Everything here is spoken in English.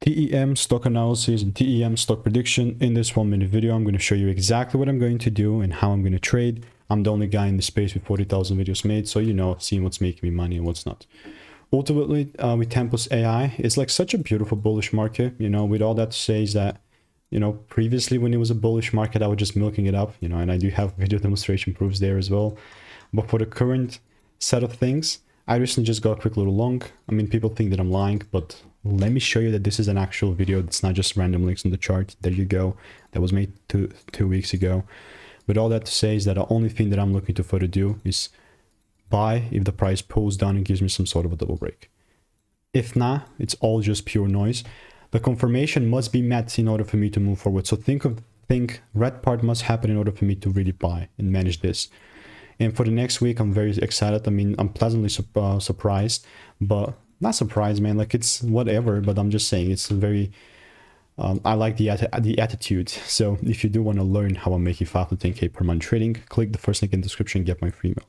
TEM stock analysis and TEM stock prediction. In this 1-minute video, I'm going to show you exactly what I'm going to do and how I'm going to trade. I'm the only guy in the space with 40,000 videos made, so you know, seeing what's making me money and what's not. Ultimately, with Tempus AI, it's like such a beautiful bullish market. You know, with all that to say is that, you know, previously when it was a bullish market, I was just milking it up, you know, and I do have video demonstration proofs there as well. But for the current set of things, I recently just got a quick little long. I mean, people think that I'm lying, but let me show you that this is an actual video. It's not just random links on the chart. There you go. That was made two weeks ago. But all that to say is that the only thing that I'm looking to further do is buy if the price pulls down and gives me some sort of a double break. If not, it's all just pure noise. The confirmation must be met in order for me to move forward. So think red part must happen in order for me to really buy and manage this. And for the next week, I'm very excited. I mean, I'm pleasantly surprised, but not surprised, man. Like, it's whatever, but I'm just saying it's very, I like the attitude. So if you do want to learn how I'm making 5 to 10K per month trading, click the first link in the description and get my free emails.